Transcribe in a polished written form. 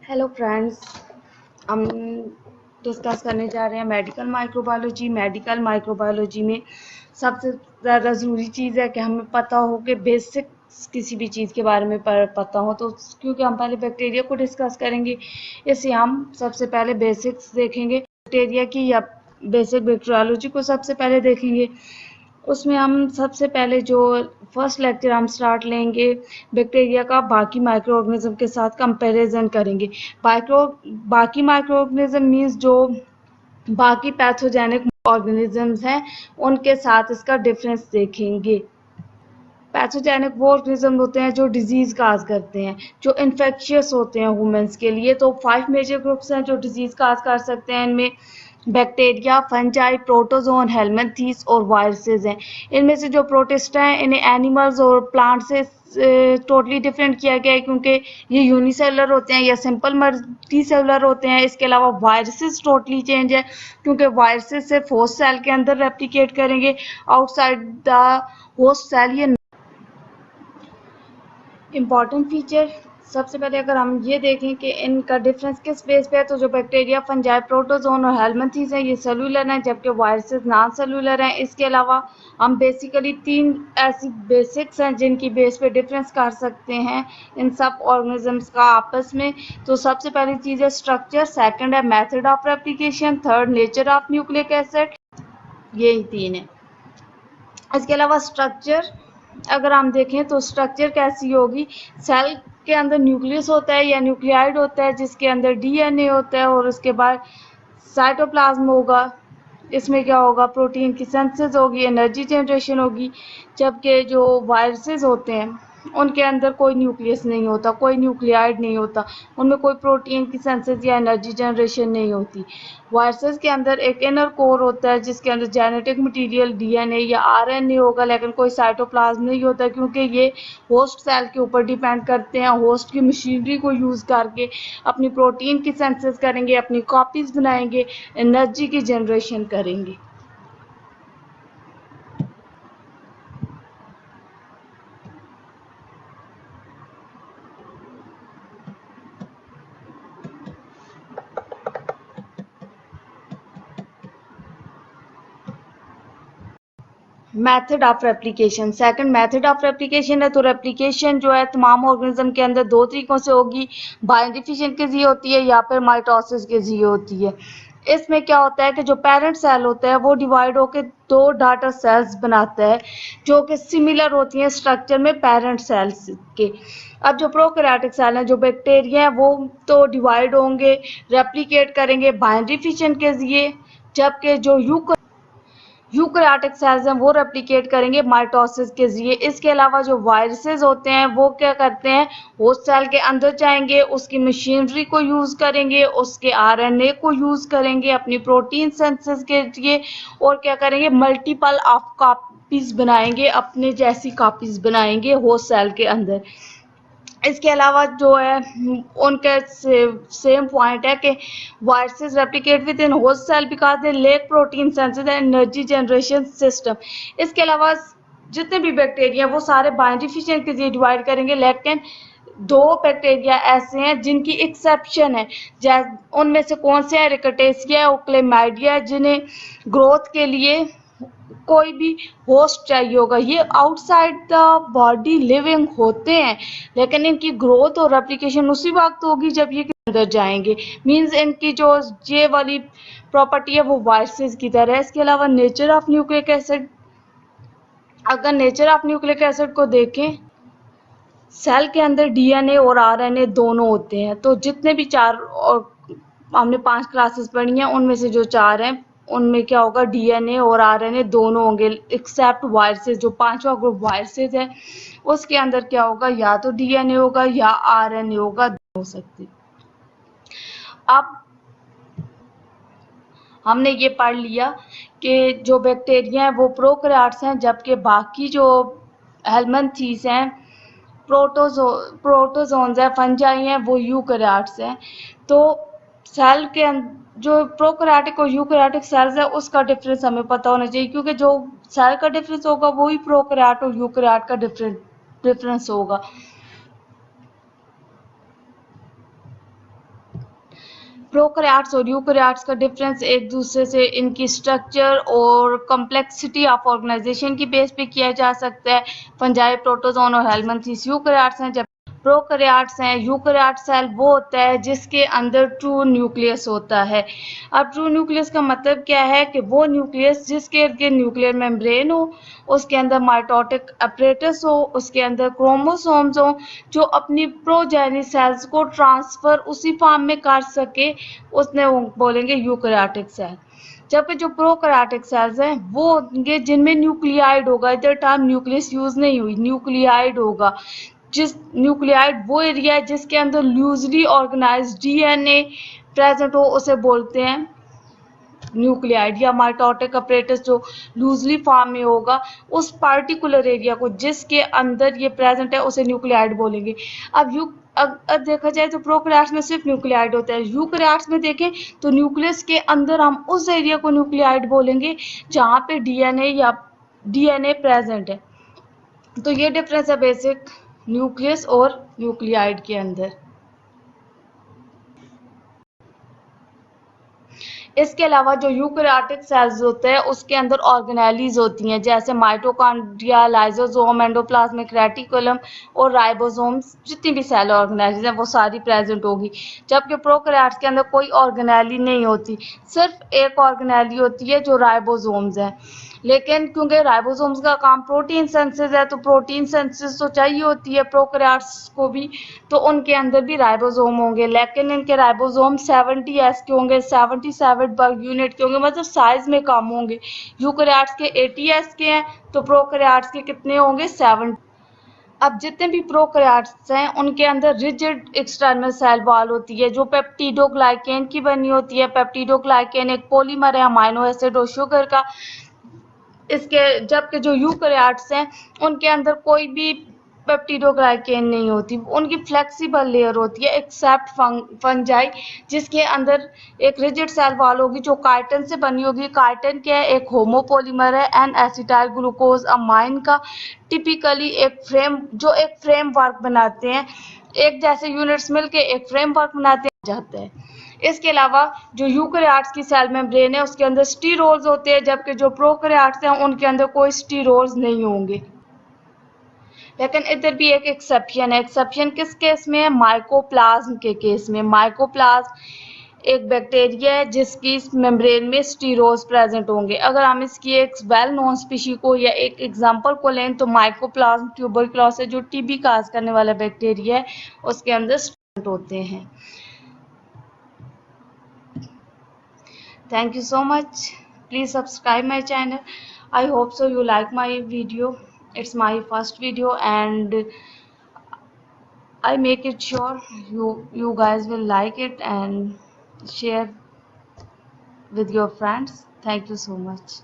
Hello friends, हम discuss करने जा रहे हैं मेडिकल माइक्रोबायोलॉजी। मेडिकल माइक्रोबायोलॉजी में सबसे ज़्यादा ज़रूरी चीज़ है कि हमें पता हो कि बेसिक्स किसी भी चीज़ के बारे में पता हो। तो क्योंकि हम पहले बैक्टीरिया को डिस्कस करेंगे, इसलिए हम सबसे पहले बेसिक्स देखेंगे बैक्टीरिया की, या बेसिक बैक्टीरियोलॉजी को सबसे पहले देखेंगे। उसमें हम सबसे पहले जो फर्स्ट लेक्चर हम स्टार्ट लेंगे बैक्टीरिया का, बाकी माइक्रो ऑर्गेनिज्म के साथ कंपैरिजन करेंगे। बाकी माइक्रो ऑर्गेनिज्म मीन्स जो बाकी पैथोजेनिक ऑर्गेनिजम्स हैं उनके साथ इसका डिफरेंस देखेंगे। पैथोजेनिक वो ऑर्गेनिज्म होते हैं जो डिजीज काज करते हैं, जो इन्फेक्शियस होते हैं ह्यूमंस के लिए। तो 5 मेजर ग्रुप्स हैं जो डिजीज काज कर सकते हैं। इनमें बैक्टीरिया, फंजाई, प्रोटोजोन, हेलमिंथेस और वायरसेस हैं। इनमें से जो प्रोटिस्टा हैं इन्हें एनिमल्स और प्लांट से टोटली डिफरेंट किया गया है, क्योंकि ये यूनिसेलुलर होते हैं या सिंपल मल्टी सेलुलर होते हैं। इसके अलावा वायरसेस टोटली चेंज है, क्योंकि वायरसेस सिर्फ होस्ट सेल के अंदर रेप्लिकेट करेंगे, आउटसाइड द होस्ट सेल ये इम्पॉर्टेंट फीचर। सबसे पहले अगर हम ये देखें कि इनका डिफरेंस किस बेस पे है, तो जो बैक्टीरिया, फंजाई, प्रोटोजोन और हेलमिंथेस हैं ये सेलुलर हैं, जबकि वायरसेस नॉन सेलुलर हैं। इसके अलावा हम बेसिकली 3 ऐसी बेसिक्स हैं जिनकी बेस पे डिफरेंस कर सकते हैं इन सब ऑर्गेनिजम्स का आपस में। तो सबसे पहली चीज़ है स्ट्रक्चर, सेकंड है method of replication, third nature of nucleic acid. यही 3 है। इसके अलावा स्ट्रक्चर अगर हम देखें तो स्ट्रक्चर कैसी होगी, सेल के अंदर न्यूक्लियस होता है या न्यूक्लियाइड होता है जिसके अंदर डीएनए होता है, और उसके बाद साइटोप्लाज्म होगा। इसमें क्या होगा, प्रोटीन की सिंथेसिस होगी, एनर्जी जनरेशन होगी। जबकि जो वायरसेस होते हैं उनके अंदर कोई न्यूक्लियस नहीं होता, कोई न्यूक्लियाइड नहीं होता, उनमें कोई प्रोटीन की सिंथेसिस या एनर्जी जनरेशन नहीं होती। वायरसेस के अंदर एक इनर कोर होता है जिसके अंदर जेनेटिक मटेरियल डीएनए या आरएनए होगा, लेकिन कोई साइटोप्लाज्म नहीं होता, क्योंकि ये होस्ट सेल के ऊपर डिपेंड करते हैं। होस्ट की मशीनरी को यूज़ करके अपनी प्रोटीन की सिंथेसिस करेंगे, अपनी कॉपीज़ बनाएंगे, एनर्जी की जनरेशन करेंगे। Method of replication, second method of replication है। तो रेप्लिकेशन जो है तमाम ऑर्गेनिज्म के अंदर 2 तरीकों से होगी, बाइंड्री फिशन के ज़रिए होती है या फिर माइटोसिस के ज़रिए होती है। इसमें क्या होता है कि जो पेरेंट सेल होता है वो डिवाइड होकर 2 डॉटर सेल्स बनाता है, जो कि सिमिलर होती हैं स्ट्रक्चर में पेरेंट सेल्स के। अब जो प्रोकैरियोटिक सेल हैं, जो बैक्टीरिया हैं, वो तो डिवाइड होंगे, रेप्लिकेट करेंगे बाइंड्री फिशन के ज़रिए, जबकि जो यूकैरियोटिक सेल्स हैं वो रेप्लिकेट करेंगे माइटोसिस के जरिए। इसके अलावा जो वायरसेस होते हैं वो क्या करते हैं, होस्ट सेल के अंदर जाएंगे, उसकी मशीनरी को यूज़ करेंगे, उसके आरएनए को यूज़ करेंगे अपनी प्रोटीन सिंथेसिस के लिए, और क्या करेंगे, मल्टीपल ऑफ कॉपीज़ बनाएंगे, अपने जैसी कॉपीज़ बनाएंगे होस्ट सेल के अंदर। इसके अलावा जो है उनका सेम पॉइंट है कि viruses replicate within host cell because they lack protein synthesis and energy generation system. इसके अलावा जितने भी बैक्टीरिया वो सारे बाइंड्री फिशन के जरिए डिवाइड करेंगे, लेकिन 2 बैक्टीरिया ऐसे हैं जिनकी एक्सेप्शन है। उनमें से कौन से हैं, रिकटेशिया और क्लेमाइडिया, जिन्हें ग्रोथ के लिए कोई भी होस्ट चाहिए होगा। ये आउटसाइड द बॉडी लिविंग होते हैं, लेकिन इनकी ग्रोथ और रेप्लिकेशन उसी वक्त होगी जब ये अंदर जाएंगे। मींस इनकी जो ये वाली प्रॉपर्टी है वो वायरसेस की तरह है। इसके अलावा नेचर ऑफ न्यूक्लिक एसिड, अगर नेचर ऑफ न्यूक्लिक एसिड को देखें, सेल के अंदर डीएनए और आरएनए दोनों होते हैं। तो जितने भी 4 और हमने 5 क्लासेस पढ़ी हैं उनमें से जो 4 हैं उनमें क्या होगा, डीएनए और आरएनए दोनों होंगे, एक्सेप्ट वायरसेस। जो 5वां ग्रुप वायरसेस है उसके अंदर क्या होगा, या तो डीएनए होगा या आरएनए होगा, दोनों हो सकते। अब हमने ये पढ़ लिया कि जो बैक्टीरिया हैं वो प्रोकैरियोट्स हैं, जबकि बाकी जो हेलमिंथेस हैं, प्रोटोजोन्स है, फंजाई हैं, वो यूकैरियोट्स हैं। तो सेल के जो प्रोकैरियोटिक और यूकैरियोटिक सेल्स है उसका डिफरेंस हमें पता होना चाहिए, क्योंकि जो सेल का डिफरेंस होगा वही प्रोकैरियोट और यूकैरियोट का डिफरेंस होगा। प्रोकैरियोट्स और यूकैरियोट्स का डिफरेंस एक दूसरे से इनकी स्ट्रक्चर और कम्प्लेक्सिटी ऑफ ऑर्गेनाइजेशन की बेस पे किया जा सकता है। फंजाई, प्रोटोजोन और हेलमिंथेस यूकैरियोट्स हैं, जब प्रोकैरियोट्स हैं। यूकैरियोट सेल वो होता है जिसके अंदर ट्रू न्यूक्लियस होता है। अब ट्रू न्यूक्लियस का मतलब क्या है कि वो न्यूक्लियस जिसके इर्द गिर्द न्यूक्लियर मेम्ब्रेन हो, उसके अंदर माइटोटिक अपरेटस हो, उसके अंदर क्रोमोसोम्स हो, जो अपनी प्रोजेनी सेल्स को ट्रांसफर उसी फॉर्म में कर सके, उसने बोलेंगे यूकैरियोटिक सेल। जबकि जो प्रोकैरियोटिक सेल्स हैं वो होंगे जिनमें न्यूक्लियाइड होगा। इधर टर्म न्यूक्लियस यूज नहीं हुई, न्यूक्लियाइड होगा। जिस न्यूक्लियाइड वो एरिया है जिसके अंदर लूजली ऑर्गेनाइज्ड डीएनए प्रेजेंट हो, उसे बोलते हैं न्यूक्लियाइड। या माइटोटिक अपरेटस जो लूजली फॉर्म में होगा, उस पार्टिकुलर एरिया को जिसके अंदर ये प्रेजेंट है उसे न्यूक्लियाइड बोलेंगे। अब देखा जाए तो प्रोकैरियोट्स में सिर्फ न्यूक्लियाइड होता है। यूकैरियोट्स में देखें तो न्यूक्लियस के अंदर हम उस एरिया को न्यूक्लियाइड बोलेंगे जहाँ पे डीएनए प्रेजेंट है। तो ये डिफरेंस है बेसिक न्यूक्लियस और न्यूक्लियाइड के अंदर। इसके अलावा जो यूकैरियोटिक सेल्स होते हैं उसके अंदर ऑर्गेनेलीज होती हैं, जैसे माइटोकॉन्ड्रिया, लाइसोसोम, एंडोप्लाज्मिक रेटिकुलम और राइबोसोम्स। जितनी भी सेल ऑर्गेनेलीज हैं वो सारी प्रेजेंट होगी। जबकि प्रोकैरियोट्स के अंदर कोई ऑर्गेनेली नहीं होती, सिर्फ एक ऑर्गेनेली होती है जो राइबोसोम्स है। लेकिन क्योंकि राइबोसोम्स का काम प्रोटीन सिंथेसिस है, तो प्रोटीन सिंथेसिस तो चाहिए होती है प्रोकैरियोट्स को भी, तो उनके अंदर भी राइबोसोम होंगे। लेकिन इनके राइबोसोम 70s के होंगे, 77 वर्ग यूनिट के होंगे, मतलब साइज में कम होंगे। यूकैरियोट्स के 80s के हैं, तो प्रोकैरियोट्स के कितने होंगे? 70। अब जितने भी प्रोकैरियोट्स हैं उनके अंदर रिजिड एक्सटर्नल सेल वॉल होती है जो पेप्टिडोग्लाइकेन की बनी होती है। पेप्टिडोग्लाइकेन एक पॉलीमर है अमाइनो एसिड और शुगर का। जबकि जो यूकैरियोट्स हैं उनके अंदर कोई भी पेप्टिडोग्लाइकेन नहीं होती, उनकी फ्लेक्सिबल लेयर होती है एक्सेप्ट फंजाई, जिसके अंदर एक रिजिड सेल वॉल होगी जो काइटिन से बनी होगी। काइटिन क्या है? एक होमोपोलीमर है एन एसिटाइल ग्लूकोज अमाइन का। टिपिकली एक फ्रेमवर्क बनाते हैं, एक जैसे यूनिट्स मिलके एक फ्रेमवर्क बनाते जाते हैं। इसके अलावा जो यूकैरियोट्स की सेल मेम्ब्रेन है उसके अंदर स्टीरोल्स होते हैं, जबकि जो प्रोकैरियोट्स हैं उनके अंदर कोई स्टीरोल्स नहीं होंगे। लेकिन इधर भी एक एक्सेप्शन है। एक्सेप्शन किस केस में है? माइकोप्लाज्म के केस में। माइकोप्लाज्म एक बैक्टीरिया है जिसकी मेम्ब्रेन में स्टीरोल्स प्रेजेंट होंगे। अगर हम इसकी एक वेल नोन स्पीशी को या एक एग्जांपल को लें तो माइकोप्लाज्म ट्यूबरक्लोसिस जो टीबी काज करने वाला बैक्टीरिया है उसके अंदर स्टेट होते हैं। Thank you so much. Please subscribe my channel. I hope so you like my video. It's my first video and I make it sure you guys will like it and share with your friends. Thank you so much.